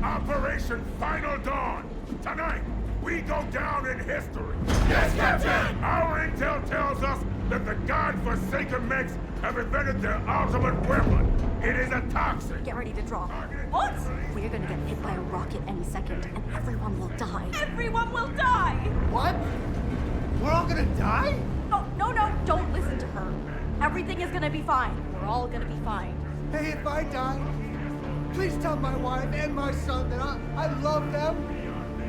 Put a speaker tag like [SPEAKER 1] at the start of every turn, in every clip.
[SPEAKER 1] Operation Final Dawn! Tonight, we go down in history! Yes, Captain! Our intel tells us that the God-forsaken mechs have invented their ultimate weapon. It is a toxin.
[SPEAKER 2] Get ready to drop.
[SPEAKER 3] What?
[SPEAKER 2] We're gonna get hit by a rocket any second, and everyone will die.
[SPEAKER 3] Everyone will die!
[SPEAKER 4] What? We're all gonna die?
[SPEAKER 2] No, don't listen to her. Everything is gonna be fine. We're all gonna be fine.
[SPEAKER 4] Hey, if I die, please tell my wife and my son that I love them.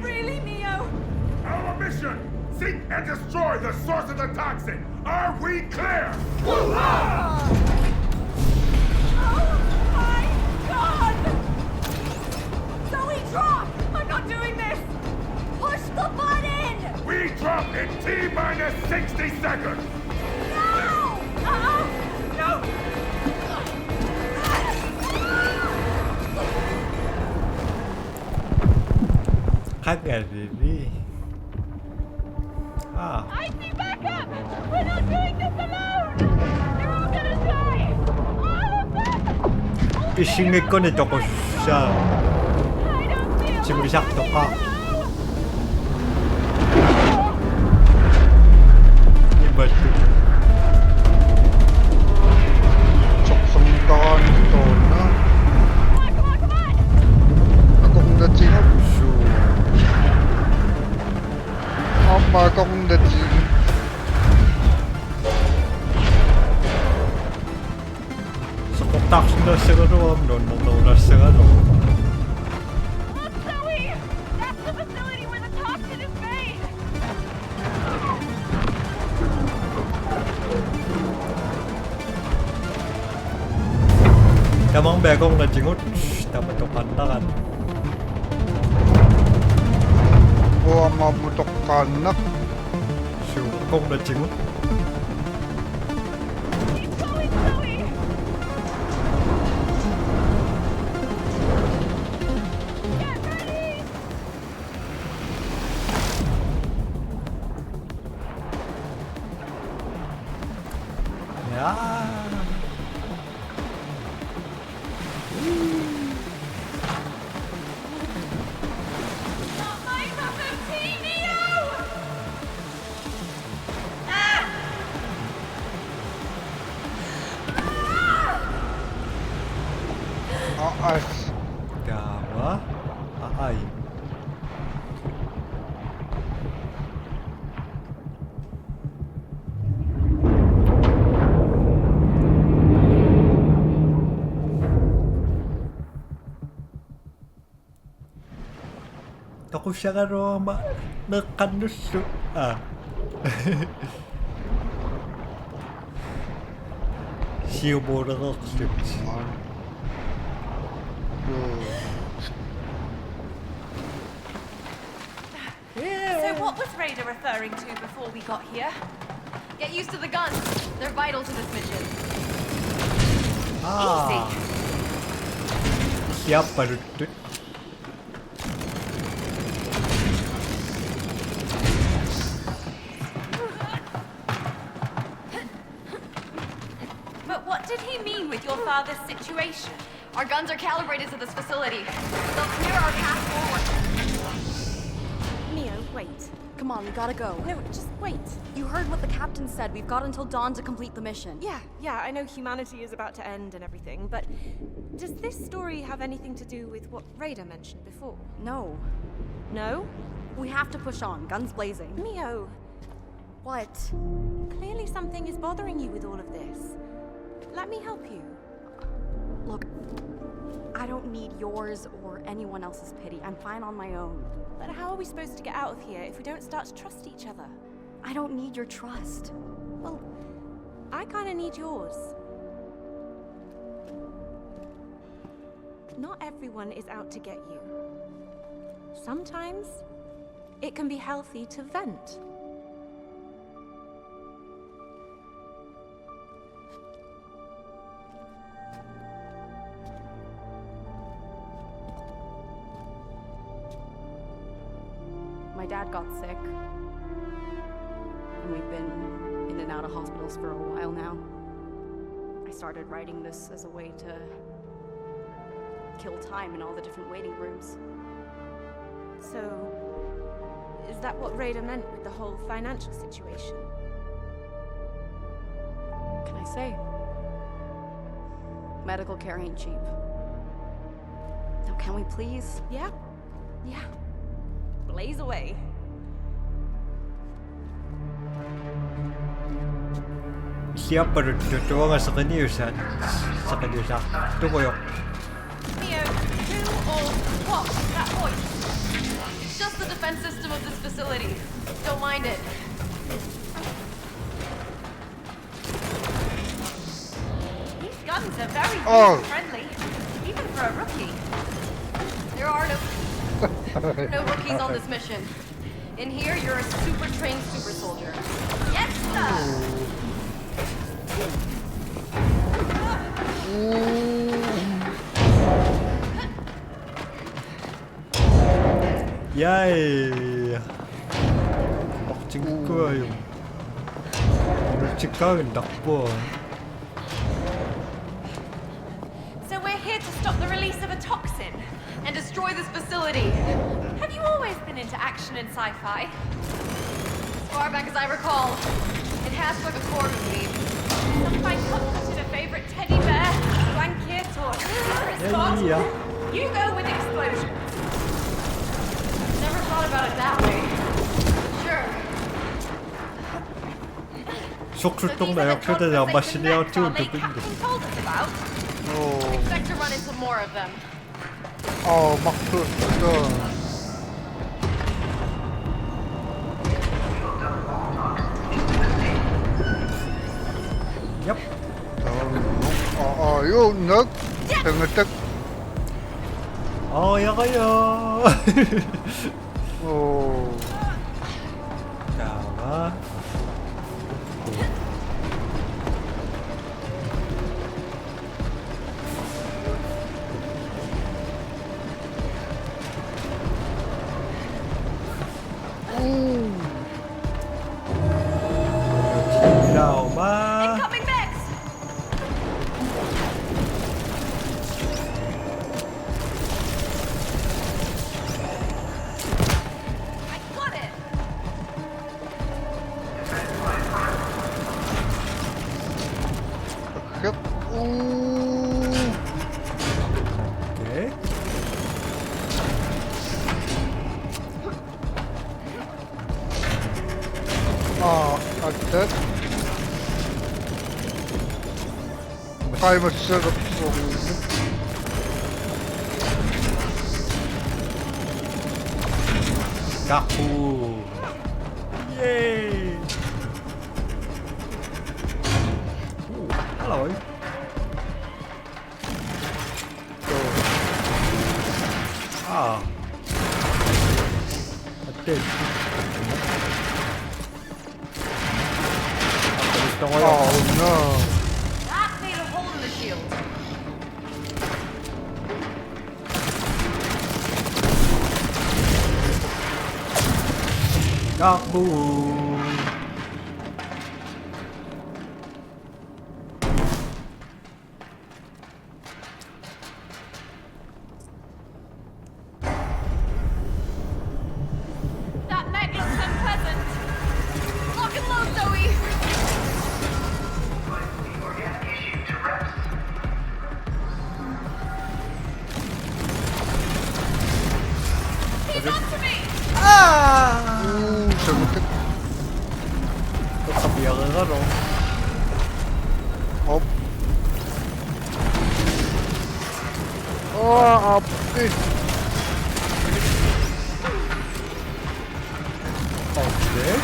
[SPEAKER 3] Really, Neo?
[SPEAKER 1] Our mission! Seek and destroy the source of the toxin! Are we clear?
[SPEAKER 4] Ah!
[SPEAKER 3] Oh my god! Zoe, drop! I'm not doing this!
[SPEAKER 2] Push the button!
[SPEAKER 1] We drop in T-minus 60 seconds!
[SPEAKER 3] No! No!
[SPEAKER 5] Kagak ini.
[SPEAKER 3] I see backup! We're not doing this alone! They're all gonna die! All of them!
[SPEAKER 5] 이싱의 꺼내 저거 샤.
[SPEAKER 3] I don't feel
[SPEAKER 5] 지금 시작 녹화. 이것도.
[SPEAKER 6] 적성간 또나
[SPEAKER 3] Come on!
[SPEAKER 6] công đã chính su 엄마 công đã chính
[SPEAKER 5] Sokok nasagaro no nasagaro.
[SPEAKER 3] Look, Zoe! That's the facility where the toxin is made!
[SPEAKER 5] Tamang bagong na jingot. Dapat to pantakan.
[SPEAKER 6] gua mabutok kanak
[SPEAKER 5] Sukong na jingot.
[SPEAKER 3] Keep going, Zoe! Get ready!
[SPEAKER 5] Ya.
[SPEAKER 3] Not my cup of tea, Neo!
[SPEAKER 6] aas
[SPEAKER 5] Gawa. Ay. Ako siya nga ma nakanuso. Siya mo na kakasip.
[SPEAKER 6] man
[SPEAKER 3] So what was Raider referring to before we got here?
[SPEAKER 2] Get used to the guns. They're vital to this mission.
[SPEAKER 5] Ah. Siapa itu?
[SPEAKER 3] But what did he mean with your father's situation?
[SPEAKER 2] Our guns are calibrated to this facility. They'll clear our path forward.
[SPEAKER 7] Neo, wait.
[SPEAKER 2] Come on, we gotta go.
[SPEAKER 7] No, just wait.
[SPEAKER 2] You heard what the captain said. We've got until dawn to complete the mission.
[SPEAKER 7] Yeah, I know humanity is about to end and everything, but does this story have anything to do with what Raider mentioned before?
[SPEAKER 2] No.
[SPEAKER 7] No?
[SPEAKER 2] We have to push on, guns blazing.
[SPEAKER 7] Neo,
[SPEAKER 2] What?
[SPEAKER 7] clearly something is bothering you with all of this. Let me help you.
[SPEAKER 2] Look, I don't need yours or anyone else's pity. I'm fine on my own.
[SPEAKER 7] But how are we supposed to get out of here if we don't start to trust each other?
[SPEAKER 2] I don't need your trust.
[SPEAKER 7] Well, I kind of need yours. Not everyone is out to get you. Sometimes it can be healthy to vent.
[SPEAKER 2] My dad got sick. And we've been in and out of hospitals for a while now. I started writing this as a way to kill time in all the different waiting rooms.
[SPEAKER 7] So, is that what Raider meant with the whole financial situation?
[SPEAKER 2] What can I say? Medical care ain't cheap. Now, can we please?
[SPEAKER 7] Yeah? Yeah. Blaze away.
[SPEAKER 5] Siapa dito nga sa kanya sa tuko yung
[SPEAKER 3] Neo, who or what is that voice? It's just the defense system of this facility. Don't mind it. These guns are very user-friendly, even for a rookie. There are no rookies on this mission. In here, you're a super trained super soldier. Yes, sir!
[SPEAKER 5] Yay! Bakching ko yung chikang dakbo.
[SPEAKER 3] So we're here to stop the release of a toxin and destroy this facility. Have you always been into action and sci-fi? As far back as I recall, it has struck a chord with me. Some might constitute a favorite teddy bear, blanket, or secret spot.
[SPEAKER 5] Yeah.
[SPEAKER 3] You go with explosions. Never thought about it that way. Sure.
[SPEAKER 5] 속출동 나역표대 남바시니아 띄운데 근데
[SPEAKER 3] Captain told us about.
[SPEAKER 6] Oh,
[SPEAKER 3] Expect to run into more of them.
[SPEAKER 6] Maksud ito.
[SPEAKER 5] Yep.
[SPEAKER 6] Yun, Tangatak.
[SPEAKER 5] Oh, ya kayo.
[SPEAKER 6] Oh.
[SPEAKER 5] Tama. Ilaw ba?
[SPEAKER 3] Incoming mix! I got it!
[SPEAKER 6] Yep.
[SPEAKER 5] Okay.
[SPEAKER 6] Agad. Kaya masarap sa
[SPEAKER 5] Kaku. Yay. Ooh, hello. Ah. Atin. Gusto ko yung
[SPEAKER 6] Oh no.
[SPEAKER 3] That made a hole in the shield.
[SPEAKER 5] Kaku.
[SPEAKER 3] That mech looks unpleasant. Lock and load, Zoe! He's onto me!
[SPEAKER 6] Tangatak.
[SPEAKER 5] Kabiyak ka no?
[SPEAKER 6] Hop. Api.
[SPEAKER 5] Okay.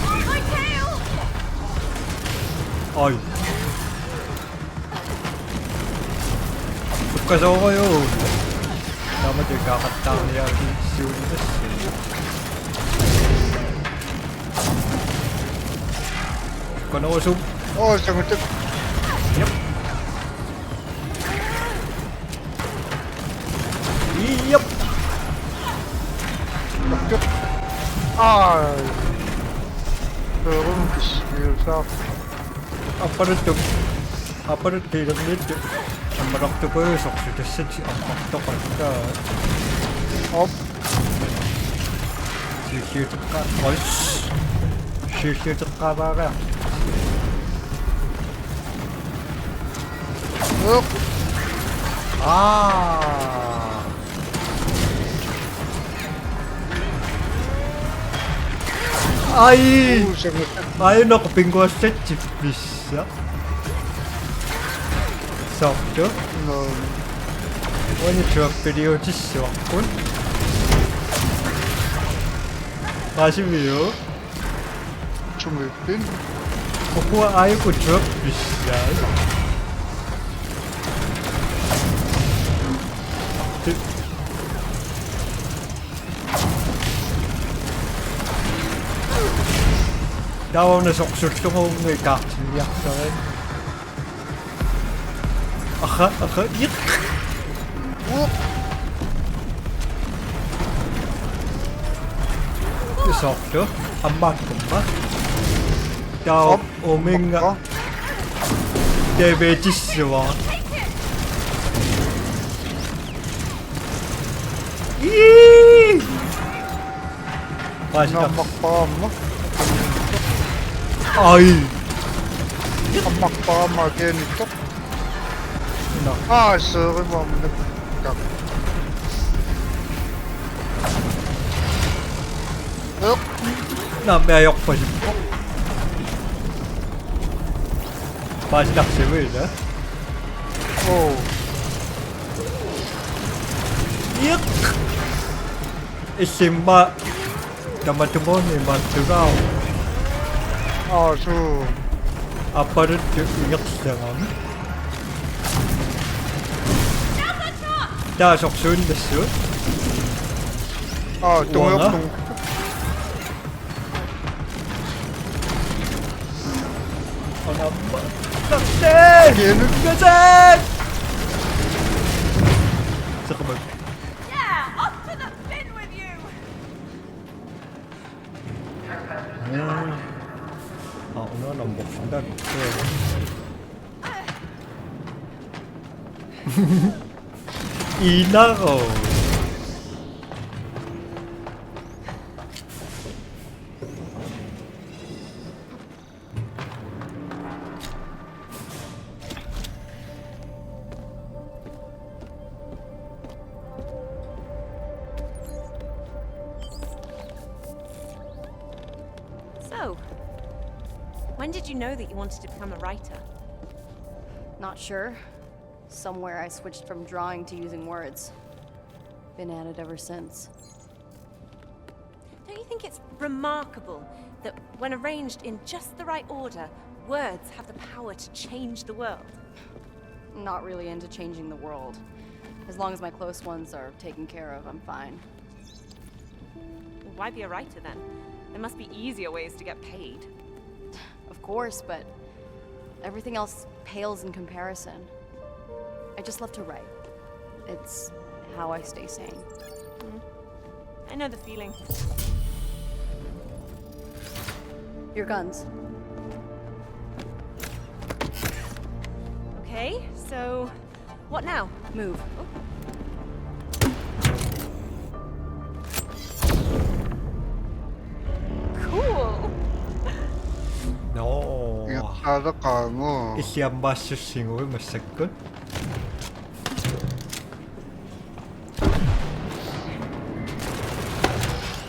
[SPEAKER 3] On my tail!
[SPEAKER 5] Ay. Bukas ako kayo. Tama din, kakatang niya yung Unis. Kung ako sub...
[SPEAKER 6] Oh, tangatak.
[SPEAKER 5] Yep. Yep.
[SPEAKER 6] Bakit? Ay. Turun kisil sa.
[SPEAKER 5] Apa rin kayo ng nito? Ammarortukuyu sorsutassit ammartoqatta
[SPEAKER 6] Op.
[SPEAKER 5] Sisiuteqqa ois Sisiuteqqavaara
[SPEAKER 6] Up.
[SPEAKER 5] Ai
[SPEAKER 6] Semmoista.
[SPEAKER 5] ai noqpinguassatipissa Sortu
[SPEAKER 6] No.
[SPEAKER 5] Oni tuappiliutissuarpun Qasimio
[SPEAKER 6] Tumippin.
[SPEAKER 5] Oqua aiku tuappissaa Tauuna sorsulluguungi kaartiliartaren Aha iq
[SPEAKER 6] Up.
[SPEAKER 5] Sortu ammaakkumma Tau ominga Debetissuar Ii Paasita
[SPEAKER 6] Nammakpaamma.
[SPEAKER 5] ai
[SPEAKER 6] Ammakpaamma geenitto.
[SPEAKER 5] No
[SPEAKER 6] Seerimamne. Up.
[SPEAKER 5] Nammea jorpasippo Paasitarsimuina
[SPEAKER 6] Oh.
[SPEAKER 5] Iq Issimma Tamatumoni matturau
[SPEAKER 6] Suu.
[SPEAKER 5] Apparuttu iqsarami Taasorsuunnassu
[SPEAKER 6] Tungiortung.
[SPEAKER 5] Onamma Kapten!
[SPEAKER 6] Geenu.
[SPEAKER 5] Kapten! Saqamak
[SPEAKER 3] Yeah, off to the bin with you!
[SPEAKER 5] Ono namboqsundan Inaro
[SPEAKER 7] So, when did you know that you wanted to become a writer?
[SPEAKER 2] Not sure. Somewhere I switched from drawing to using words. Been at it ever since.
[SPEAKER 7] Don't you think it's remarkable that when arranged in just the right order, words have the power to change the world?
[SPEAKER 2] Not really into changing the world. As long as my close ones are taken care of, I'm fine.
[SPEAKER 7] Why be a writer then? There must be easier ways to get paid.
[SPEAKER 2] Of course, but everything else pales in comparison. I just love to write. It's how I stay sane.
[SPEAKER 7] I know the feeling.
[SPEAKER 2] Your guns.
[SPEAKER 7] Okay, so what now?
[SPEAKER 2] Move.
[SPEAKER 7] Cool.
[SPEAKER 5] No
[SPEAKER 6] Iqtaaraqaangu.
[SPEAKER 5] Isiammaassussingui massakkun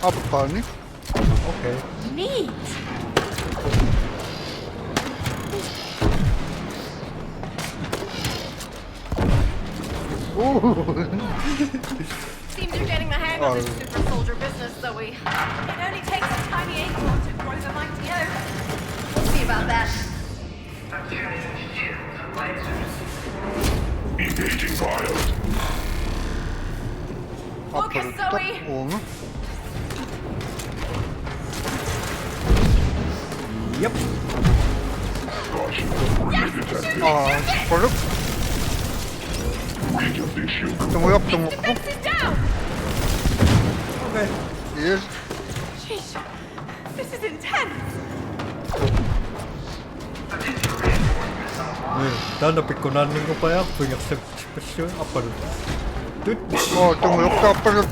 [SPEAKER 6] Appaani.
[SPEAKER 5] Okay
[SPEAKER 3] Neat! Seems you're getting the hang of this super soldier business, Zoe. It only takes a tiny acorn to grow the mighty oak. We'll see about that.
[SPEAKER 1] Engaging pilot.
[SPEAKER 3] Focus, Zoe!
[SPEAKER 6] Uunga.
[SPEAKER 5] Yep
[SPEAKER 1] Caution. Detected.
[SPEAKER 6] Poluk.
[SPEAKER 1] Range of the issue.
[SPEAKER 6] Tungiortung.
[SPEAKER 3] Defense is down!
[SPEAKER 5] Okay
[SPEAKER 6] Yes.
[SPEAKER 3] Sheesh. This is intense.
[SPEAKER 5] Dana pikkunanin ko pa yan. Pinyak sa spesyo. Apa rin? Tut.
[SPEAKER 6] Oh, tumulok ka pa rin.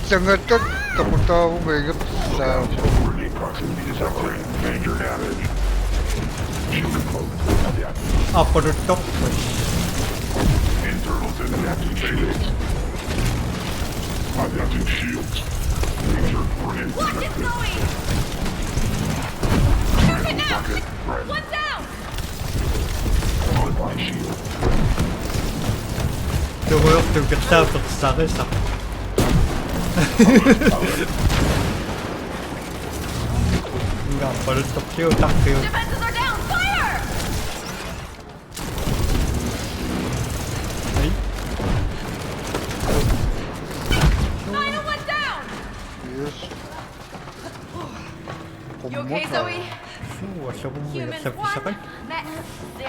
[SPEAKER 6] Sangat ka. Tapos ako mayigap sa...
[SPEAKER 1] Relief proximity detector. Major damage. Shield close.
[SPEAKER 5] Apa rin to?
[SPEAKER 1] Internals inactivated. Adapting shields. Major grenade
[SPEAKER 3] Watch it,
[SPEAKER 1] detected.
[SPEAKER 3] Zoe! Shoot it now!
[SPEAKER 1] Threat.
[SPEAKER 3] One down!
[SPEAKER 1] Online shield.
[SPEAKER 5] Tumulok yung katapos sa akin sa... Nga, palutok siya. Tak yun.
[SPEAKER 3] Defenses are down! Fire!
[SPEAKER 5] Ay.
[SPEAKER 3] Final one down!
[SPEAKER 6] Yes.
[SPEAKER 3] You okay, Zoe?
[SPEAKER 5] Asa mo mo yung
[SPEAKER 3] Humans
[SPEAKER 5] sabi sa akin?
[SPEAKER 3] 1, Mech 0.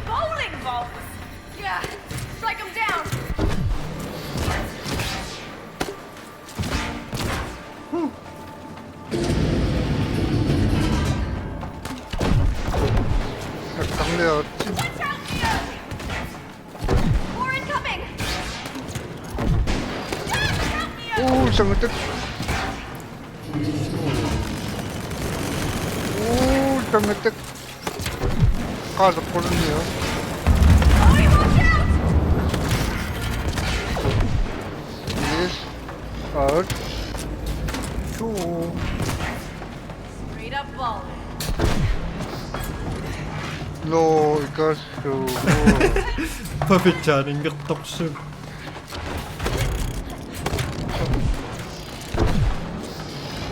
[SPEAKER 3] Bowling balls! Yeah, strike them down!
[SPEAKER 6] Nagtangliot.
[SPEAKER 3] Watch out, Mia! More incoming! Watch out, Mia!
[SPEAKER 6] Sangat ka. Sangat ka. Kala ko rin niya.
[SPEAKER 3] Zoe, watch out!
[SPEAKER 6] Yes. Out.
[SPEAKER 3] Straight up ball.
[SPEAKER 6] No, ikas to.
[SPEAKER 5] Pabitsanin ka toksin.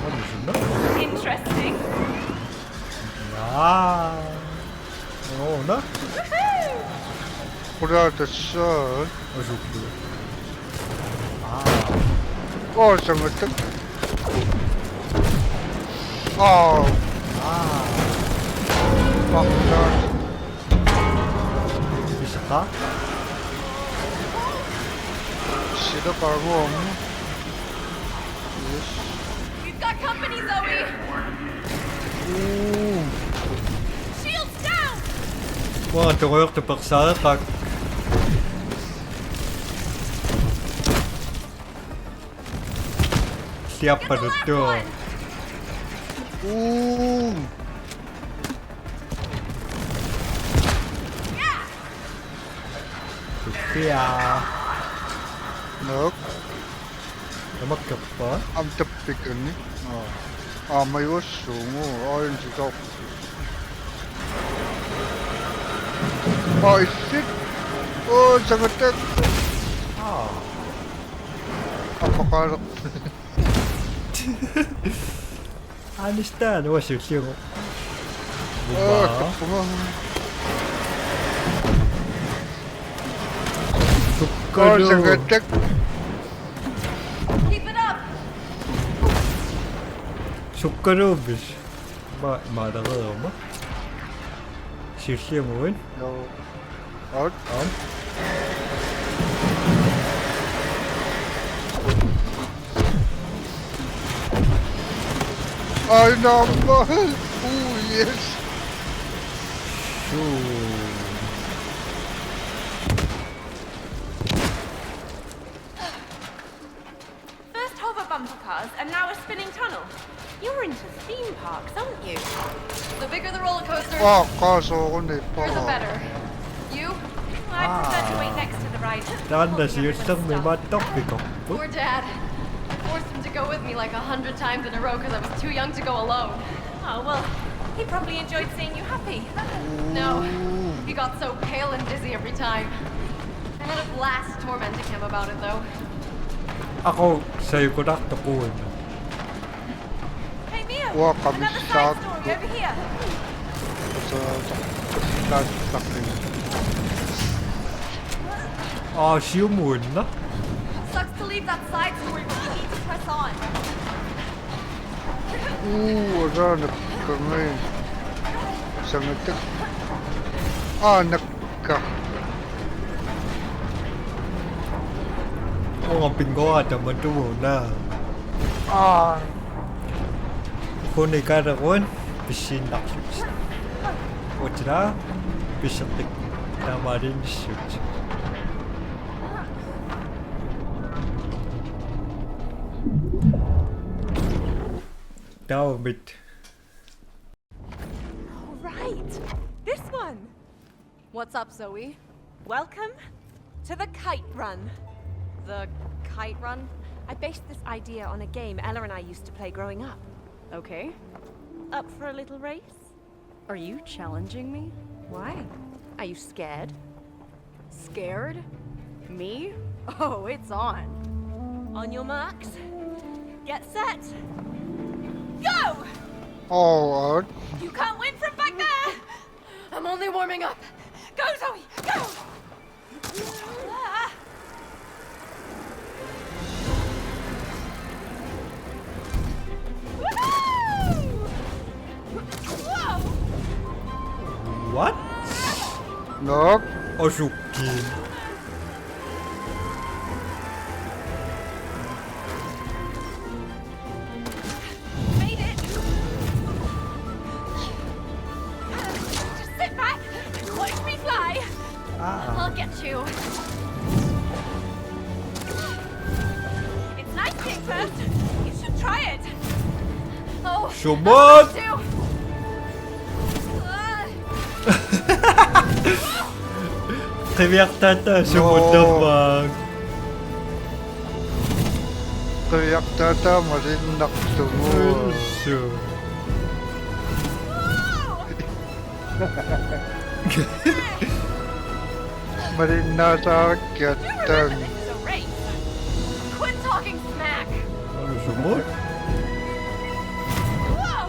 [SPEAKER 5] Ano siya na?
[SPEAKER 3] Interesting.
[SPEAKER 5] Ah. Oo na.
[SPEAKER 3] Woohoo!
[SPEAKER 6] Pura the sun.
[SPEAKER 5] Masukli.
[SPEAKER 6] Oh, sangat ka. Oh. Fuck that.
[SPEAKER 5] Bisa ka?
[SPEAKER 6] Sila parang Yes.
[SPEAKER 3] We've got company, Zoe! Shields down!
[SPEAKER 5] Mga tukoyok na paksatak. Siap pa rin to.
[SPEAKER 3] Yeah!
[SPEAKER 5] Siya.
[SPEAKER 6] Nope.
[SPEAKER 5] Namak ka pa?
[SPEAKER 6] I'm the pick ni. May waso mo. Orange is off. Oh, is it? Oh, sangat ka. Apakarak.
[SPEAKER 5] Understand. What's your show?
[SPEAKER 6] Oh,
[SPEAKER 5] Diba?
[SPEAKER 6] kapumang. Oh,
[SPEAKER 5] Sukado.
[SPEAKER 6] sangat ka.
[SPEAKER 3] Keep it up!
[SPEAKER 5] Sukado, bis. Mada ka ba? Sisiya mo yun?
[SPEAKER 6] No. Out. Ay, naman! Oh, yes!
[SPEAKER 7] First hover bumper cars, and now a spinning tunnel. You're into theme parks, aren't you?
[SPEAKER 3] The bigger the roller coaster,
[SPEAKER 6] Kaso ako na
[SPEAKER 3] the better. You?
[SPEAKER 7] I prefer to wait next to the ride.
[SPEAKER 5] Daan na siya isang may matok ito.
[SPEAKER 3] Poor Dad. I forced him to go with me like 100 times in a row because I was too young to go alone.
[SPEAKER 7] Oh, well, he probably enjoyed seeing you happy.
[SPEAKER 3] No, he got so pale and dizzy every time. I had a blast tormenting him about it though.
[SPEAKER 5] Ako, sa'yo ko na takuin.
[SPEAKER 7] Hey, Mia!
[SPEAKER 6] Wah, kami
[SPEAKER 7] Another
[SPEAKER 6] sa-
[SPEAKER 7] side story over here.
[SPEAKER 6] sa takin.
[SPEAKER 5] Siya muna.
[SPEAKER 3] Sucks to leave that side story, but we need to press on.
[SPEAKER 6] Wala na kami. Sangat ka. Nagka.
[SPEAKER 5] Mga pinggo at naman ito muna.
[SPEAKER 6] 아,
[SPEAKER 5] Kuni karakon, bisin naksus. Wachira, bisatik tamarin shoot. Now bit.
[SPEAKER 7] All right. This one.
[SPEAKER 2] What's up, Zoe?
[SPEAKER 7] Welcome to the Kite Run.
[SPEAKER 2] The kite run?
[SPEAKER 7] I based this idea on a game Ella and I used to play growing up.
[SPEAKER 2] Okay.
[SPEAKER 7] Up for a little race?
[SPEAKER 2] Are you challenging me?
[SPEAKER 7] Why? Are you scared?
[SPEAKER 2] Scared? Me? Oh, it's on.
[SPEAKER 7] On your marks. Get set. Go!
[SPEAKER 6] 어,
[SPEAKER 3] You can't win from back there!
[SPEAKER 2] I'm only warming up.
[SPEAKER 3] Go, Zoe! Go! Ah. Woohoo! Whoa!
[SPEAKER 5] What?
[SPEAKER 6] 너,
[SPEAKER 5] Osukin.
[SPEAKER 3] Made it! Just sit back and watch me fly! I'll get you. It's nice being first. You should try it. Oh,
[SPEAKER 5] Sumot!
[SPEAKER 3] too.
[SPEAKER 5] Kaya tata sumot naman.
[SPEAKER 6] 그약 따다 마린 낙두고.
[SPEAKER 5] So.
[SPEAKER 6] 마린 나사
[SPEAKER 3] Do remember
[SPEAKER 6] 겼던.
[SPEAKER 3] this is a race. Quit talking smack.
[SPEAKER 5] Ano sumot?
[SPEAKER 3] Whoa!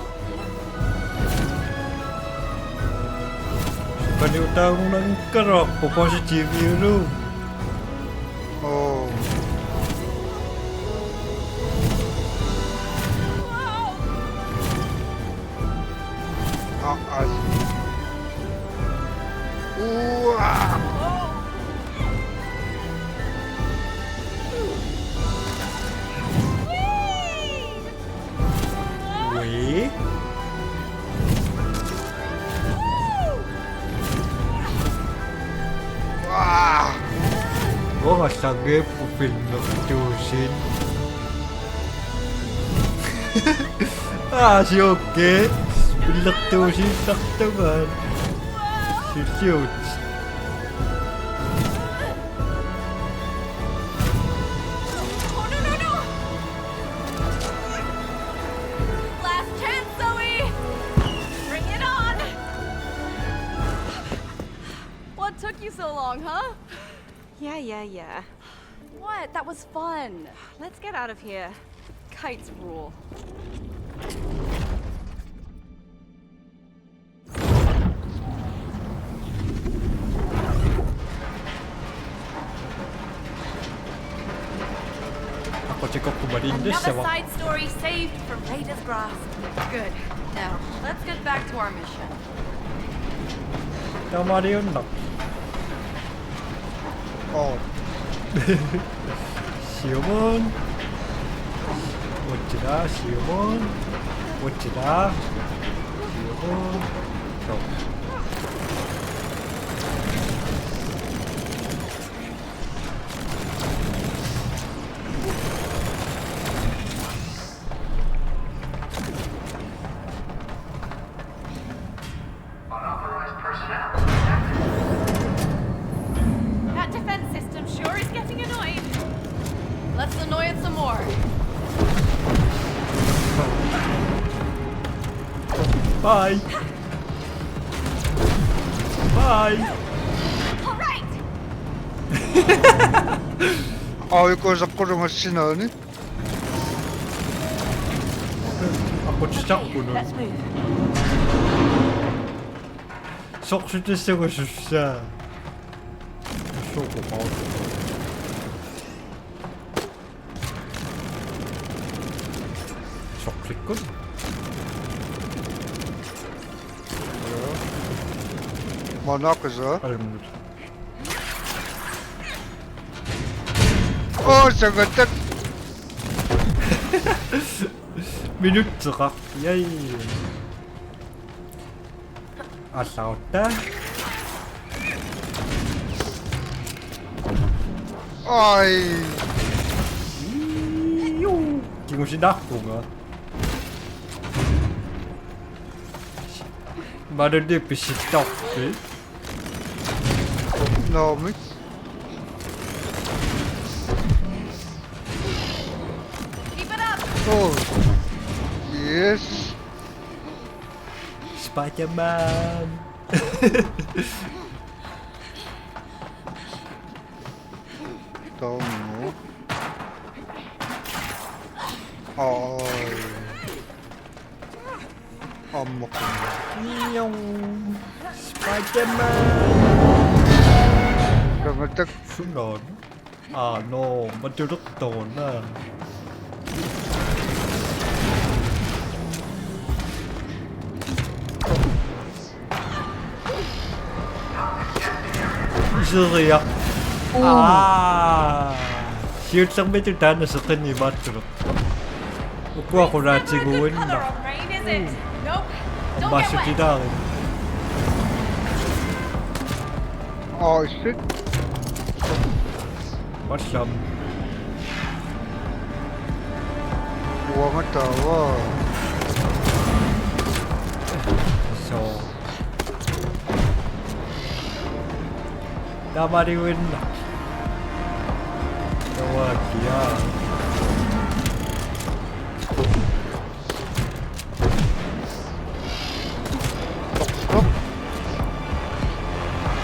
[SPEAKER 5] Kaniutang ng karok po positive yun.
[SPEAKER 6] 어,
[SPEAKER 3] Whoa!
[SPEAKER 6] 아, 우와.
[SPEAKER 5] Wait.
[SPEAKER 6] 와.
[SPEAKER 5] Mga sagip po pinagtusin. Si Oke. Pinagtusin taktaman. Si Shoots.
[SPEAKER 3] Oh, no, no, no! Last chance, Zoe! Bring it on!
[SPEAKER 2] What took you so long, huh?
[SPEAKER 7] Yeah.
[SPEAKER 2] What? That was fun.
[SPEAKER 7] Let's get out of here.
[SPEAKER 2] Kites rule.
[SPEAKER 5] Ako check ko ba rin
[SPEAKER 3] Another
[SPEAKER 5] sa
[SPEAKER 3] side story saved from Raider's grasp.
[SPEAKER 2] Good. Now, let's get back to our mission.
[SPEAKER 5] tama rin yun na.
[SPEAKER 6] 어,
[SPEAKER 5] Siomon. Wachira, Siomon. Wachira. Siomon. So.
[SPEAKER 3] That defense system sure is getting annoyed.
[SPEAKER 2] Let's annoy it some more.
[SPEAKER 5] Bye. Bye.
[SPEAKER 3] All right!
[SPEAKER 6] 아, 이거 자꾸로 마시나니?
[SPEAKER 5] Ako tsakko nun.
[SPEAKER 7] Let's move.
[SPEAKER 5] Sok sütüste ko siya. Gusto ko pa ako. Sok click ko.
[SPEAKER 6] 뭐나 그죠?
[SPEAKER 5] Alam mo.
[SPEAKER 6] 어, 저거 딱
[SPEAKER 5] Minuutteqa. Yay. Allautta.
[SPEAKER 6] Ai.
[SPEAKER 5] Kimusi nakkunga. Manu nipisi stoppi.
[SPEAKER 6] Naomi.
[SPEAKER 3] Keep it up!
[SPEAKER 6] Oh. Yes.
[SPEAKER 5] Spider-Man.
[SPEAKER 6] Tao mo. Ai. Amok ko.
[SPEAKER 5] Yung Spider-Man.
[SPEAKER 6] Gamatak.
[SPEAKER 5] Sunod. No,มันจะรุกโตนน่ะ Surya. Shield sang medyo dana sa kanya matro. Upo ako na
[SPEAKER 3] It's never a
[SPEAKER 5] siguin
[SPEAKER 3] good colour
[SPEAKER 5] na.
[SPEAKER 3] on Rain, is it? Nope. Don't
[SPEAKER 5] Baso
[SPEAKER 3] get wet.
[SPEAKER 5] tinangin.
[SPEAKER 6] Oh shit.
[SPEAKER 5] Masam.
[SPEAKER 6] Huwag matawa.
[SPEAKER 5] So. Damariwin na. Tawag yan.
[SPEAKER 6] Tok.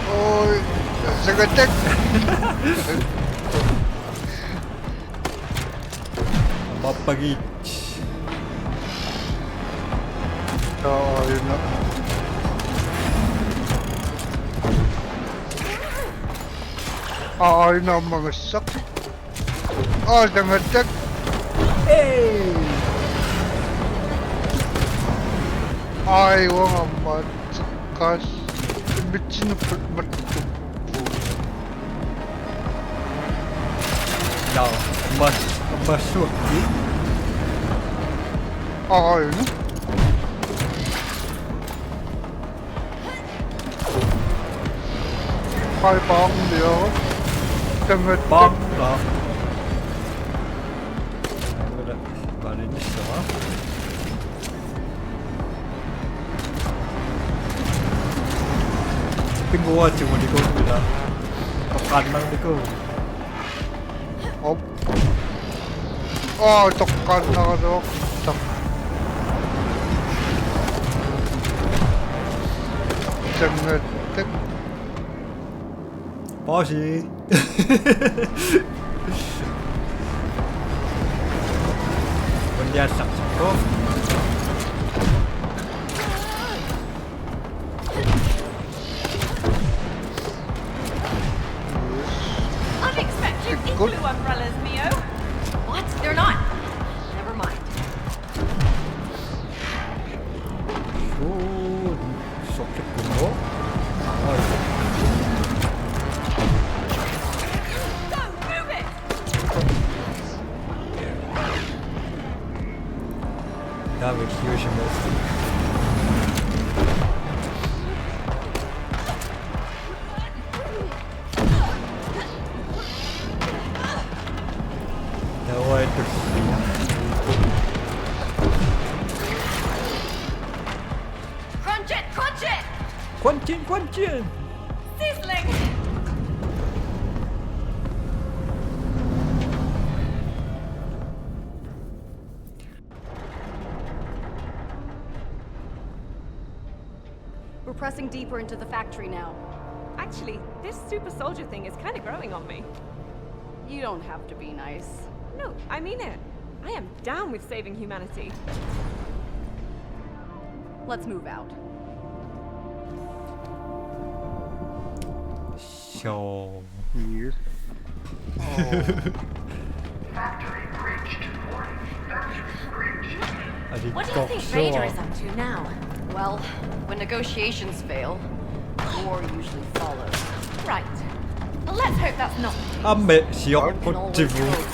[SPEAKER 6] Oi. Sagatek.
[SPEAKER 5] Mapagit.
[SPEAKER 6] Ayun na. Ayun na ang mga sak. Sagatek.
[SPEAKER 5] Hey!
[SPEAKER 6] Ay, wang amat. Sakas. Bitsin na matutupo.
[SPEAKER 5] No, masukti.
[SPEAKER 6] Ayun na. Ay, bang dia. Sagatek.
[SPEAKER 5] Bang na. Wala. Marinis na ha. Pinguha siya mo di ko nila. Pakan lang di ko.
[SPEAKER 6] Op. Tokan na ka dok. Tak. Sagatek.
[SPEAKER 5] Pause. Kunya saksak ko.
[SPEAKER 3] Unexpected
[SPEAKER 6] Good.
[SPEAKER 3] igloo umbrellas, Mio. What? They're not. Never mind.
[SPEAKER 5] Saksak ko mo. Ay.
[SPEAKER 3] Go, move it!
[SPEAKER 5] Dami, huge mo. Dawa ito siya.
[SPEAKER 3] Crunch it! Crunch it!
[SPEAKER 5] Kwanchin!
[SPEAKER 3] Sizzling!
[SPEAKER 2] We're pressing deeper into the factory now.
[SPEAKER 7] Actually, this super soldier thing is kind of growing on me.
[SPEAKER 2] You don't have to be nice.
[SPEAKER 7] No, I mean it. I am down with saving humanity.
[SPEAKER 2] Let's move out.
[SPEAKER 5] So.
[SPEAKER 6] Yes.
[SPEAKER 3] What do you think Raider is up to now?
[SPEAKER 2] Well, when negotiations fail, war usually follows.
[SPEAKER 3] Right. Well, let's hope that's not the case.
[SPEAKER 5] Amme, siya
[SPEAKER 2] Can always
[SPEAKER 5] motivu.
[SPEAKER 2] hope.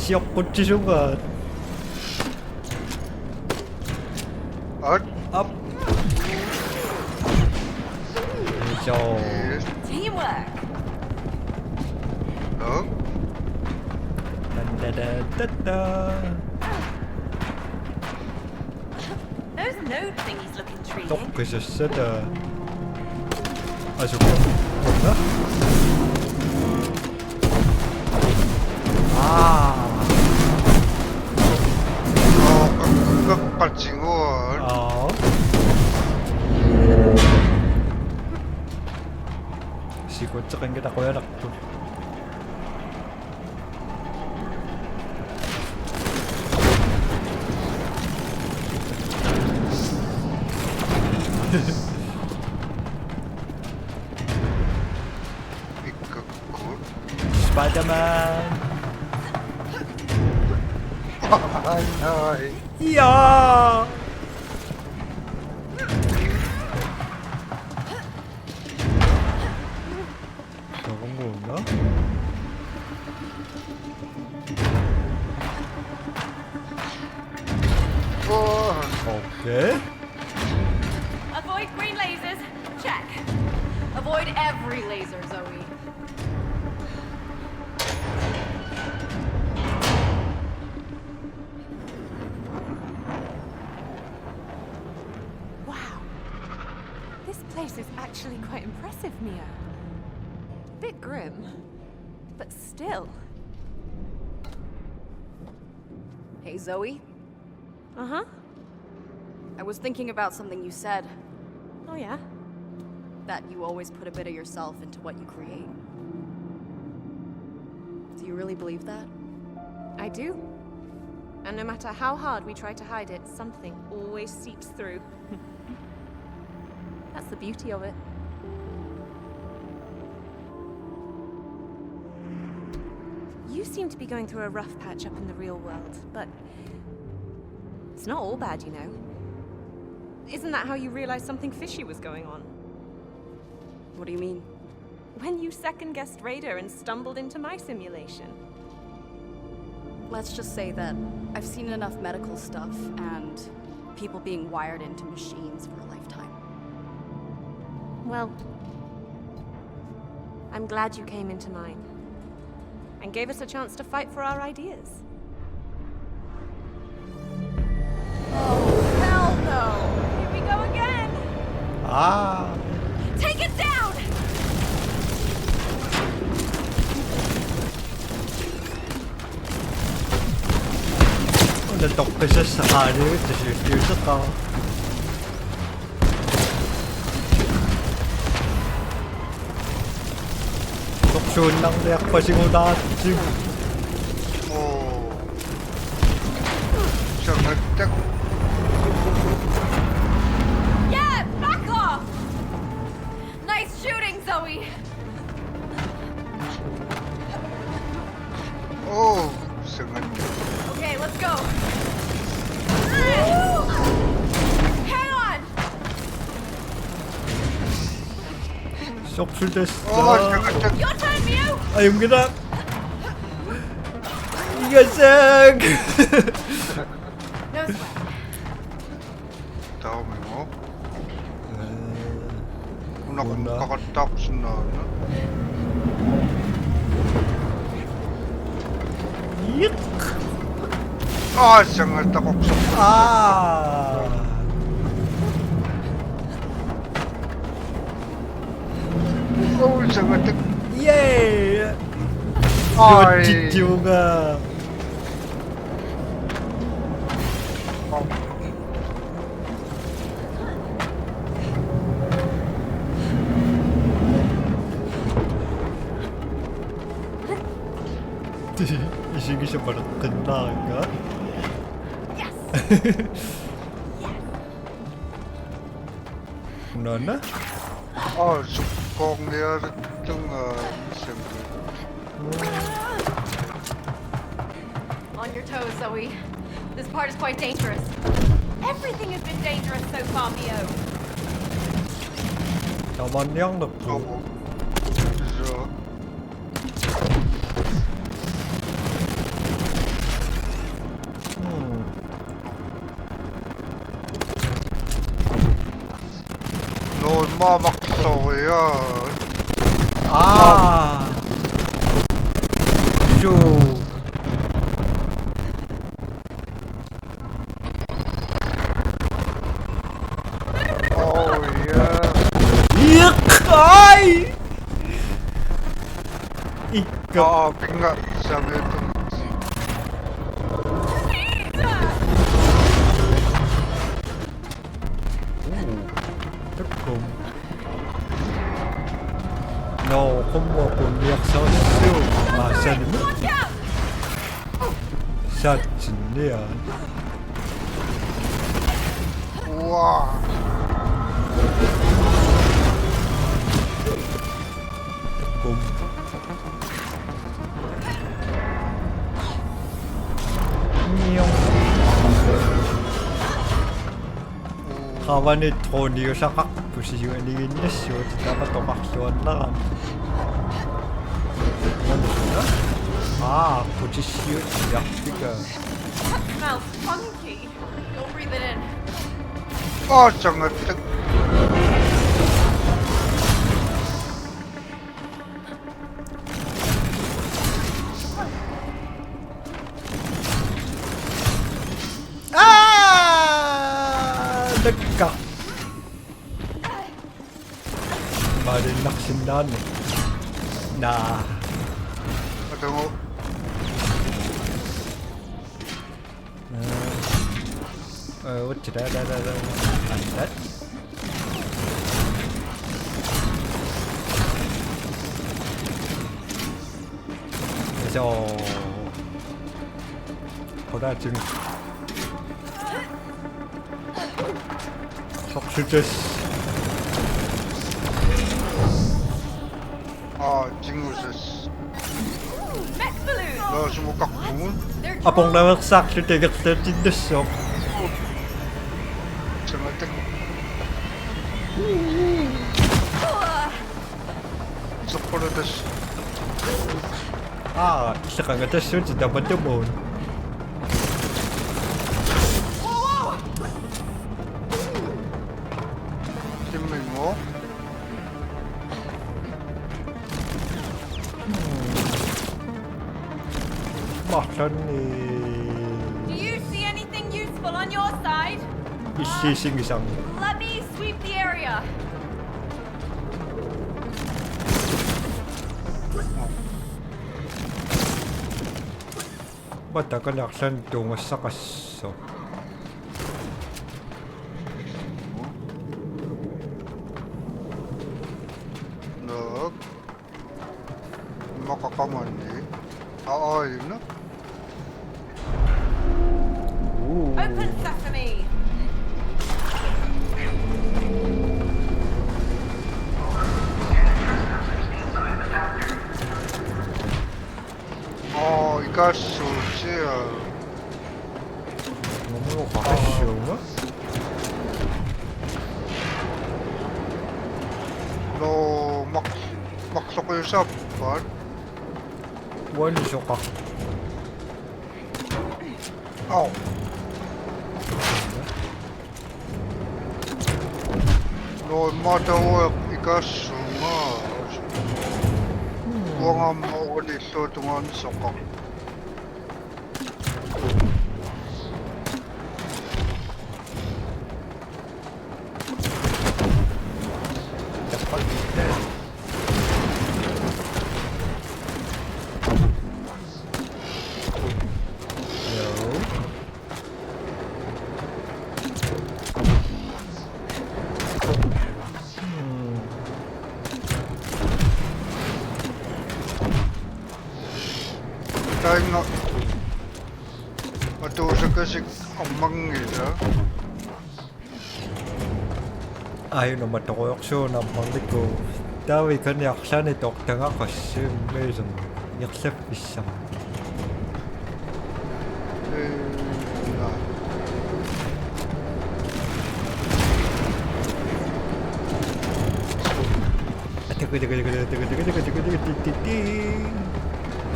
[SPEAKER 5] siapot si Sungat.
[SPEAKER 6] At
[SPEAKER 5] Up. So,
[SPEAKER 6] yes.
[SPEAKER 3] Teamwork.
[SPEAKER 6] No.
[SPEAKER 5] da-da-da-da-da.
[SPEAKER 3] Those node thingies look intriguing.
[SPEAKER 5] Toch is er zitten. Also, ne? Ah.
[SPEAKER 6] Oh, kagpatsingon.
[SPEAKER 5] Oh. Sikot sa kanya kita kuya nakto.
[SPEAKER 6] Ikakot.
[SPEAKER 5] Spider-Man.
[SPEAKER 6] Ay, ay.
[SPEAKER 5] Yeah. 저건 뭐였나?
[SPEAKER 6] Oh,
[SPEAKER 5] 오케이.
[SPEAKER 3] Avoid green lasers. Check. Avoid every laser, Zoe.
[SPEAKER 7] Wow. This place is actually quite impressive, Mio. Bit grim, but still.
[SPEAKER 2] Hey, Zoe.
[SPEAKER 7] Uh-huh.
[SPEAKER 2] I was thinking about something you said,
[SPEAKER 7] Oh, yeah?
[SPEAKER 2] that you always put a bit of yourself into what you create. Do you really believe that?
[SPEAKER 7] I do. And no matter how hard we try to hide it, something always seeps through. That's the beauty of it. You seem to be going through a rough patch up in the real world, but it's not all bad, you know. Isn't that how you realized something fishy was going on?
[SPEAKER 2] What do you mean?
[SPEAKER 7] When you second-guessed Raider and stumbled into my simulation.
[SPEAKER 2] Let's just say that I've seen enough medical stuff and people being wired into machines for a lifetime.
[SPEAKER 7] Well, I'm glad you came into mine and gave us a chance to fight for our ideas.
[SPEAKER 3] Hell no! Here we go again!
[SPEAKER 5] 아.
[SPEAKER 3] Take it down!
[SPEAKER 5] 오늘 독해서 사과를 드실 수 있을까? 독수운 낭대학 빠지고 나왔지.
[SPEAKER 6] oh. Sangat
[SPEAKER 3] Yeah, back off! Nice shooting, Zoe!
[SPEAKER 6] oh, sangat
[SPEAKER 3] Okay, let's go. Hang on!
[SPEAKER 5] 속출됐어.
[SPEAKER 6] oh, sangat
[SPEAKER 3] Your turn, Mew!
[SPEAKER 5] 아용기다. 이것은.
[SPEAKER 3] No sweat.
[SPEAKER 6] tao mày ngó. Nó
[SPEAKER 5] Buồn
[SPEAKER 6] cũng
[SPEAKER 5] đó.
[SPEAKER 6] có con tóc xin nở nữa.
[SPEAKER 5] 익.
[SPEAKER 6] Ah, sangat takot sa
[SPEAKER 5] 아.
[SPEAKER 6] oh, sangat
[SPEAKER 5] 예.
[SPEAKER 6] ay.
[SPEAKER 5] 지지우가.
[SPEAKER 6] Oh,
[SPEAKER 5] 이시기 좀 바로 끝나가. 너나?
[SPEAKER 6] oh, so con niya itong siyempre.
[SPEAKER 3] On your toes, Zoe. This part is quite dangerous. Everything has been dangerous so far, Mio.
[SPEAKER 5] 저만냥 넣고.
[SPEAKER 6] Oh, so lumamakso yan.
[SPEAKER 5] Ah! Shoot!
[SPEAKER 6] Oh yeah.
[SPEAKER 5] Yuck! Ay! Ikaw.
[SPEAKER 6] Kaapin nga sabi ito.
[SPEAKER 5] 조금. No, como reaction su. Ah, sen mi? Satsın ya.
[SPEAKER 6] Wow.
[SPEAKER 5] 조금. Kawanit Tony sa kakpusi yung alinis yun. Dapat tumaksuan lang. Ano siya? Ah, posisyon. Yakti ka.
[SPEAKER 3] That smells funky. Don't breathe it in.
[SPEAKER 6] Oh, sangat.
[SPEAKER 5] Ah! Nagka. Marin naksindan eh. Nah.
[SPEAKER 6] Patungo.
[SPEAKER 5] What did I like that? 그래서 보다 좀 석수저스
[SPEAKER 6] Ah, jinguses.
[SPEAKER 3] Mech balloon!
[SPEAKER 6] Lo sumukakbun.
[SPEAKER 3] They're
[SPEAKER 5] 아봉 나면 싹쓸 때가 뜯었어.
[SPEAKER 6] Sangat. Soportes.
[SPEAKER 5] 아, 시작한 거 됐어. 진짜 먼저 본.
[SPEAKER 6] Kimmy mo.
[SPEAKER 5] 막혔네.
[SPEAKER 3] Do you see anything useful on your side?
[SPEAKER 5] 이시싱이상.
[SPEAKER 3] Let me sweep the area.
[SPEAKER 5] 맞다, 그 낙산 동을 싹았어.
[SPEAKER 6] Nag. Makakamandi. Ah, yun na.
[SPEAKER 3] Open sesame.
[SPEAKER 6] Oh, ikasusiya.
[SPEAKER 5] 너무 과하시오가?
[SPEAKER 6] No, makso ko yung sapat.
[SPEAKER 5] 원이쇼 가.
[SPEAKER 6] Aw. No, matawag ikasunga. Huwag nga mo dito tungan sokak. Dahil nga matusa kasi ang mangila.
[SPEAKER 5] Ayaw naman ako aksyon ang pangliko. Dawi ka niya aksan ito tanga kasi mayroon yaksep isang.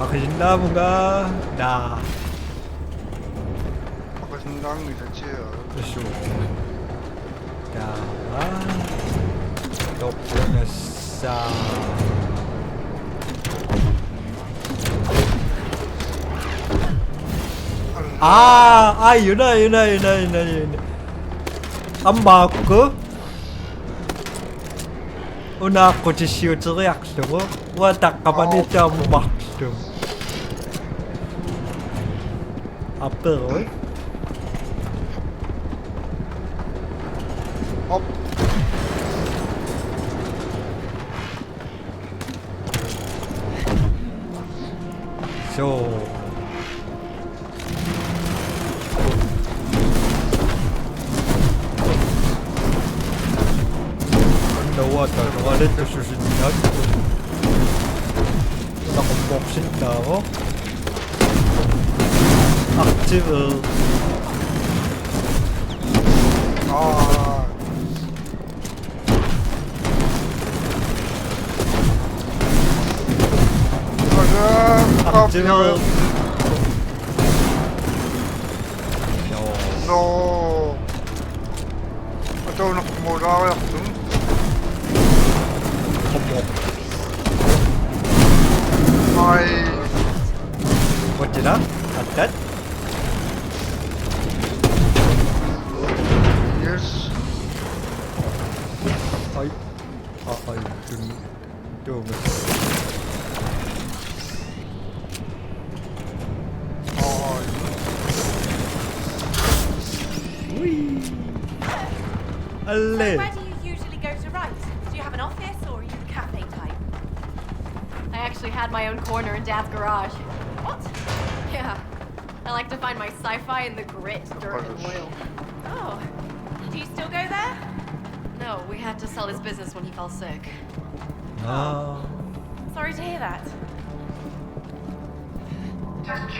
[SPEAKER 5] Pakisindang mo nga na
[SPEAKER 6] Pakasandang nila siya.
[SPEAKER 5] Isu. Dawa. 도플레사 yun na. Ang bako. Una ako si siyo sa reaksyon ko. Wata ka pa nito ang bakso. Pero
[SPEAKER 6] Hop.
[SPEAKER 5] so underwater 나가는 또 수신이야. 나kom복신다고 aktive
[SPEAKER 6] 아.
[SPEAKER 5] aktive
[SPEAKER 6] No. Ito nakumula ako. Ay.
[SPEAKER 5] 멋지다 아따
[SPEAKER 6] Yes.
[SPEAKER 5] 아이 좀
[SPEAKER 3] So
[SPEAKER 5] 알레
[SPEAKER 3] where do you usually go to write? Do you have an office or are you the cafe type?
[SPEAKER 2] I actually had my own corner in Dad's garage.
[SPEAKER 3] What?
[SPEAKER 2] Yeah. I like to find my sci-fi in the grit, dirt, and oil.
[SPEAKER 3] Oh. Do you still go there?
[SPEAKER 2] No, we had to sell his business when he fell sick.
[SPEAKER 5] 아
[SPEAKER 3] Sorry to hear that. Test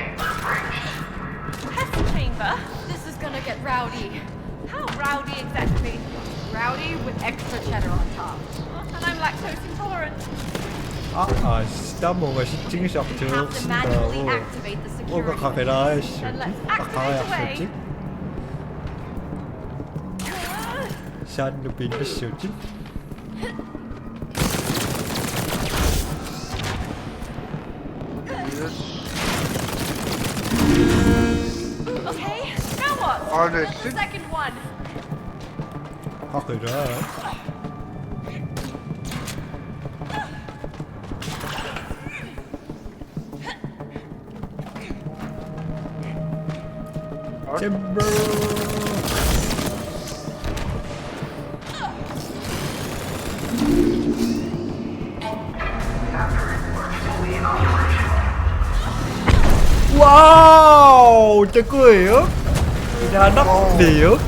[SPEAKER 3] chamber?
[SPEAKER 2] This is gonna get rowdy.
[SPEAKER 3] How rowdy exactly?
[SPEAKER 2] Rowdy with extra cheddar on top.
[SPEAKER 3] And I'm lactose intolerant.
[SPEAKER 5] 진짜 뭔가 시팅샷
[SPEAKER 2] We have to manually
[SPEAKER 5] 들어쓴다고
[SPEAKER 2] activate the
[SPEAKER 5] 뭔가
[SPEAKER 2] security.
[SPEAKER 5] 가게라 했지
[SPEAKER 3] Then let's
[SPEAKER 5] 아까
[SPEAKER 3] activate
[SPEAKER 5] 약속지 샤누 빈드쇼지
[SPEAKER 6] Yes.
[SPEAKER 3] Okay, now what?
[SPEAKER 6] 아, 네.
[SPEAKER 3] The second one.
[SPEAKER 5] 가게라 잼버 와우 제 거예요? 야 낙대요?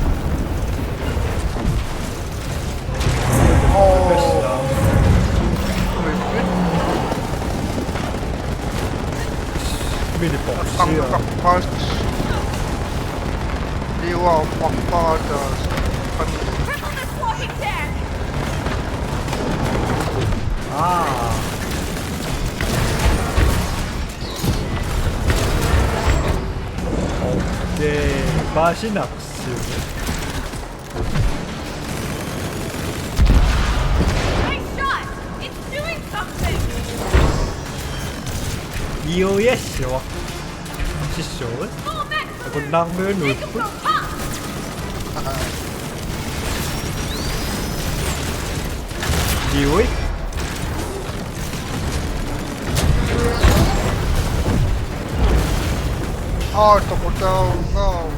[SPEAKER 5] 미리
[SPEAKER 6] Ang
[SPEAKER 5] 뻑시야
[SPEAKER 6] takpas. Diwa ang pakpada.
[SPEAKER 3] We're on this walking dead.
[SPEAKER 5] 아 오케이 맛이 낙스
[SPEAKER 3] Nice shot. It's doing something.
[SPEAKER 5] 이오의 쇼 시쇼
[SPEAKER 3] More mechs.
[SPEAKER 5] 이거 낭면
[SPEAKER 3] Make them
[SPEAKER 5] 울프
[SPEAKER 3] go pop.
[SPEAKER 5] 이오이
[SPEAKER 6] Ah, takot daw. No.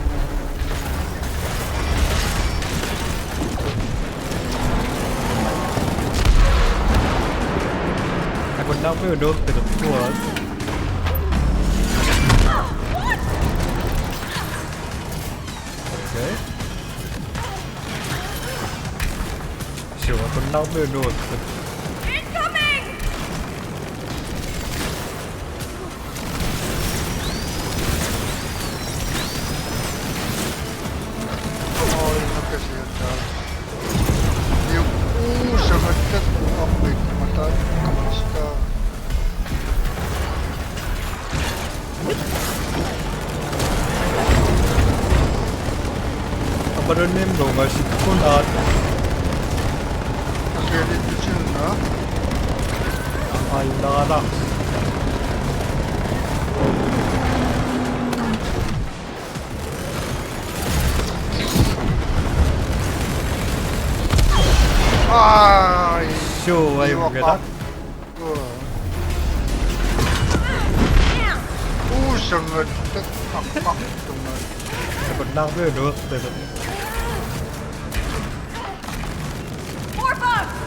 [SPEAKER 5] 이거 낭면 울프 좋아 오케이 쇼 이거 낭면 울프
[SPEAKER 3] Incoming.
[SPEAKER 6] Oh, yun kasi yun daw. Yung sangat ka kung amoy kamatan. Kamusta?
[SPEAKER 5] 아마르님 뭔가 싶구나
[SPEAKER 6] Kasi yun
[SPEAKER 5] Ay narak.
[SPEAKER 6] Ai.
[SPEAKER 5] Show ay
[SPEAKER 6] Iwan
[SPEAKER 5] maganda.
[SPEAKER 6] ka. Sangat akak teman.
[SPEAKER 5] Dapat nang gue dulu.
[SPEAKER 3] More bugs!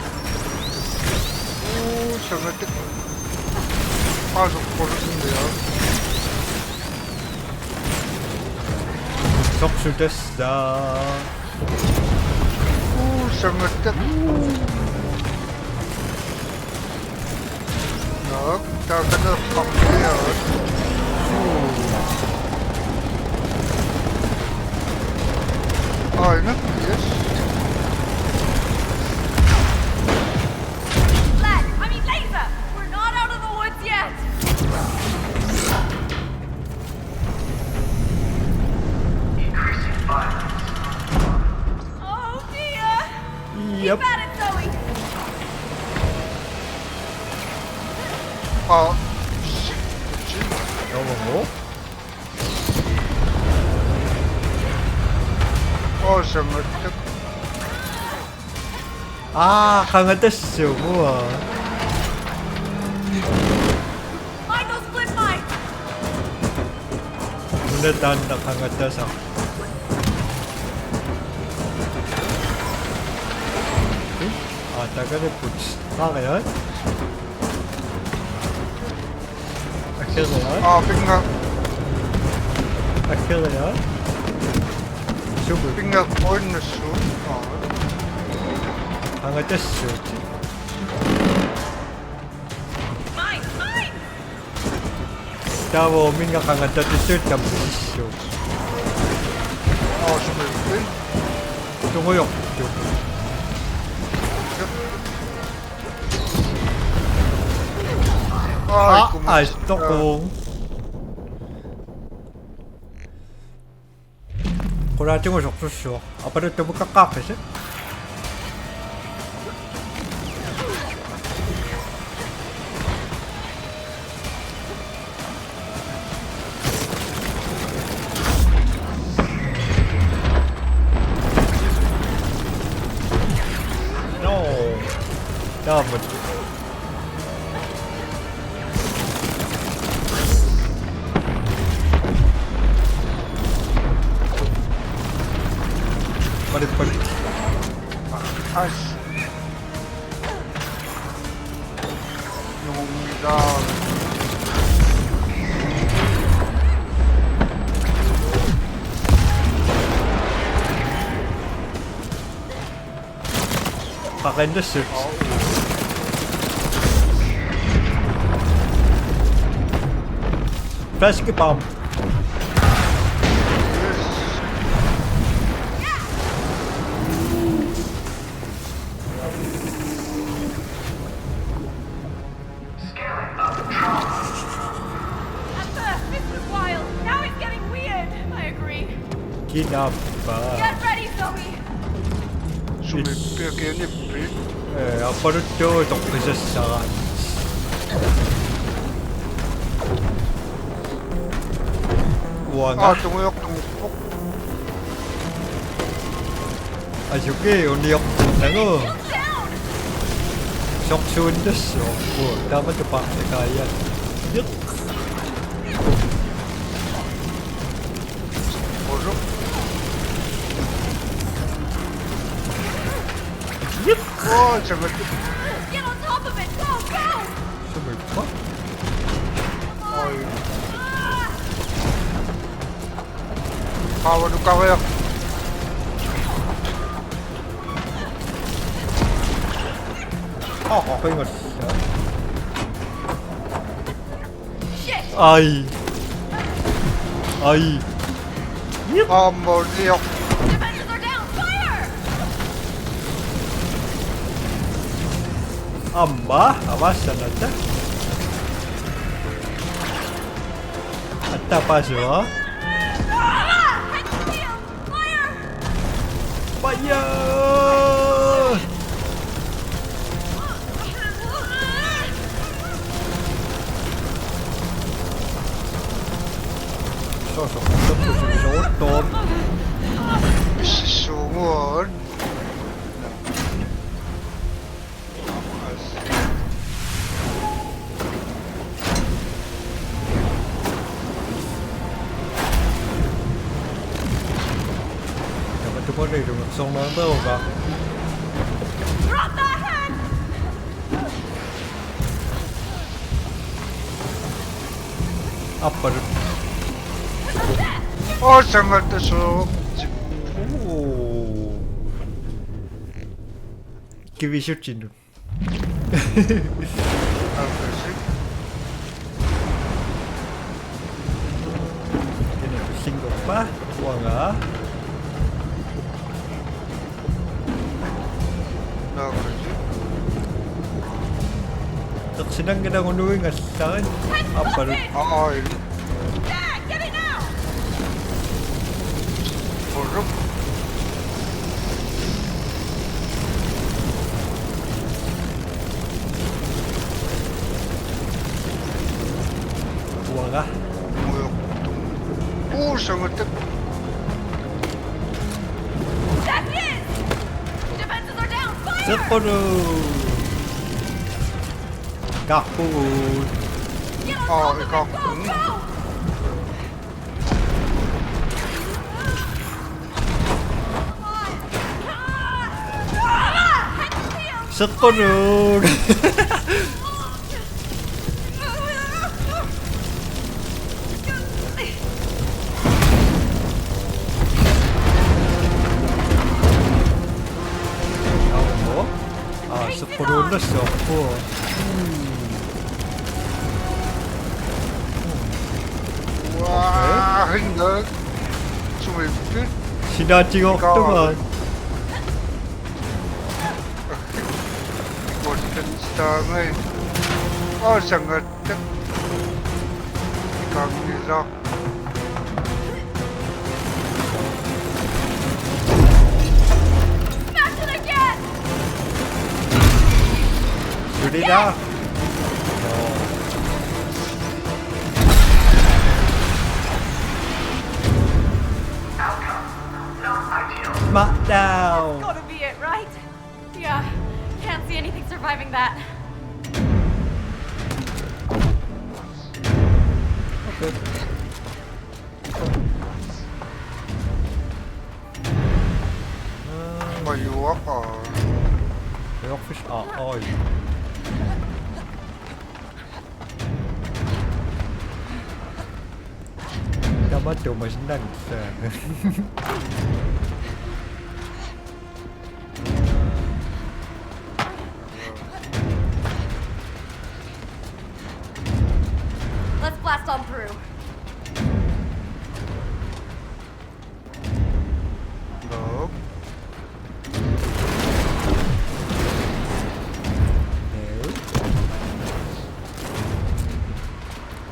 [SPEAKER 6] Sangat masuk porosnya.
[SPEAKER 5] Sok sudah dah.
[SPEAKER 6] Sangat Nak, tak kena pakai ya. Aynen, yes.
[SPEAKER 3] Lad, I mean laser! We're not out of the woods yet! Oh dear!
[SPEAKER 5] Yep.
[SPEAKER 3] Keep at it, Zoe!
[SPEAKER 6] Ah,
[SPEAKER 5] Ngomong.
[SPEAKER 6] sangat
[SPEAKER 5] 강한테 semua.
[SPEAKER 3] Mind those split mines!
[SPEAKER 5] Bener tanda 강한테 sak. taga ni puts. Ngayon? Akhir na yan?
[SPEAKER 6] finger
[SPEAKER 5] Akhir na yan? Sumul.
[SPEAKER 6] point na shoot.
[SPEAKER 5] 강한테 shoot.
[SPEAKER 3] Mine! Mine!
[SPEAKER 5] Tawo, minga 강한테 shoot ka shoot.
[SPEAKER 6] Sumulpin.
[SPEAKER 5] Tunguyok. Ay, tokong. 고라증을 적수쇼. 아빠를 또 깎아서. No. 다음은. 빨리.
[SPEAKER 6] 아이씨. 용이다.
[SPEAKER 5] Maganda shoot. Flash bomb. Kinapa.
[SPEAKER 3] Get ready, Zoe!
[SPEAKER 6] Sumipir ni Pete.
[SPEAKER 5] 아빠를 또 독해서 시작한. 우와,
[SPEAKER 6] Tunguyok, tumukpok.
[SPEAKER 5] 저게 언니역 나고
[SPEAKER 3] Down!
[SPEAKER 5] 적수인데서 뭐 다음부터 밖에 가야.
[SPEAKER 6] Bozuk. Sangat.
[SPEAKER 3] Get on top of it! Go, go!
[SPEAKER 5] 숨을 봐?
[SPEAKER 6] Kawan kaya.
[SPEAKER 5] Okay nga siya.
[SPEAKER 3] Shit!
[SPEAKER 5] Ay.
[SPEAKER 6] Moliok.
[SPEAKER 3] Defenders are down! Fire!
[SPEAKER 5] Amba? Abasa na siya. At tapos yun.
[SPEAKER 3] Head shield! Fire!
[SPEAKER 5] Fire! Tapos yung isang utom.
[SPEAKER 6] Isisungon.
[SPEAKER 5] Dapat ito pa rin yung isang mga tao ka.
[SPEAKER 3] Drop that hand!
[SPEAKER 5] Apa rin.
[SPEAKER 6] Sangat so.
[SPEAKER 5] Oo. Kiwishuchin.
[SPEAKER 6] Aggressive.
[SPEAKER 5] Ini singgok pa. Wanga.
[SPEAKER 6] Aggressive.
[SPEAKER 5] Tak senang kena ngunuin ngasan. Apa rin.
[SPEAKER 6] Ay.
[SPEAKER 3] There, get it now!
[SPEAKER 6] Buruk.
[SPEAKER 5] Wanga.
[SPEAKER 6] Muyok. Sangat
[SPEAKER 3] There he is! Defenses are down! Fire!
[SPEAKER 5] Sepuro. Kapun.
[SPEAKER 3] Get on top of it!
[SPEAKER 6] ikaw.
[SPEAKER 3] Go, go! Head to field!
[SPEAKER 5] Sepuro. Ako? Sepuro na siya.
[SPEAKER 6] Wah, hindi. Sumipit.
[SPEAKER 5] Sinaching ako
[SPEAKER 6] Ikaw,
[SPEAKER 5] naman.
[SPEAKER 6] Important stangay. Sangat. Ikaw nilak.
[SPEAKER 3] Smash it again!
[SPEAKER 5] Yun na. Smackdown.
[SPEAKER 3] Gotta be it, right? Yeah, can't see anything surviving that.
[SPEAKER 5] Okay.
[SPEAKER 6] Mayuwak ka.
[SPEAKER 5] Rockfish oil. Dapat tuh mas nangsa.
[SPEAKER 3] Let's blast on through.
[SPEAKER 6] Love.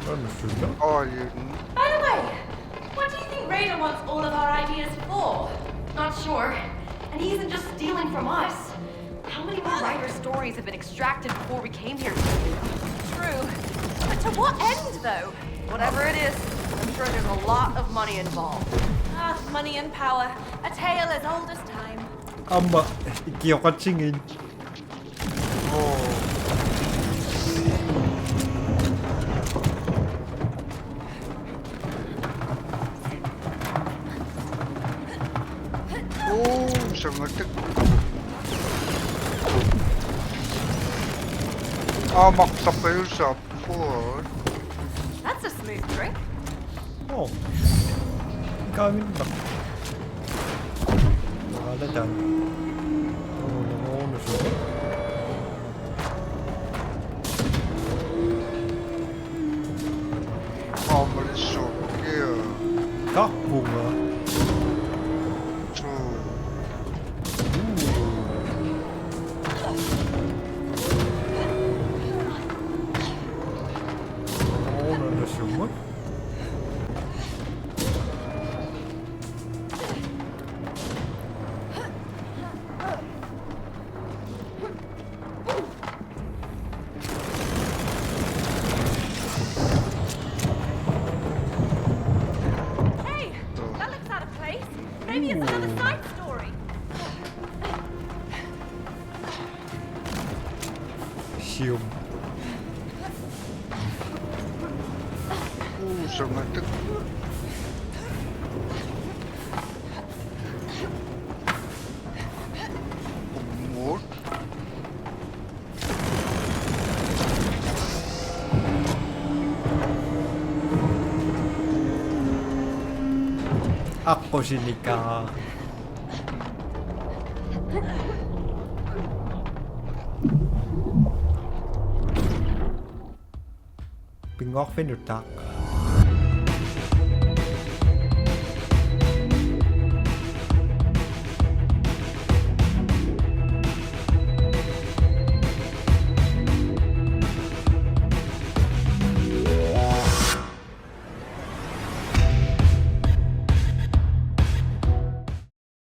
[SPEAKER 5] Ano sudah?
[SPEAKER 6] Yun.
[SPEAKER 3] By the way, what do you think Raider wants all of our ideas for? Not sure. And he isn't just stealing from us. How many more Raider stories have been extracted before we came here? True. But to what end, though? Whatever it is, I'm sure there's a lot of money involved. Money and power. A tale as old as time.
[SPEAKER 5] Amba, ikiyokachingin.
[SPEAKER 6] Sangat. Maksa pa yun sa food.
[SPEAKER 3] That's a smooth drink.
[SPEAKER 5] Oh. Gamit ba? Wala dyan. Oh, ano siya?
[SPEAKER 6] Malis so. Yeah.
[SPEAKER 5] Takbo nga.
[SPEAKER 6] So.
[SPEAKER 5] Ano na siya mo? Consume.
[SPEAKER 6] Sangat. Umur.
[SPEAKER 5] Ako si Nika. Pingok Fenutak.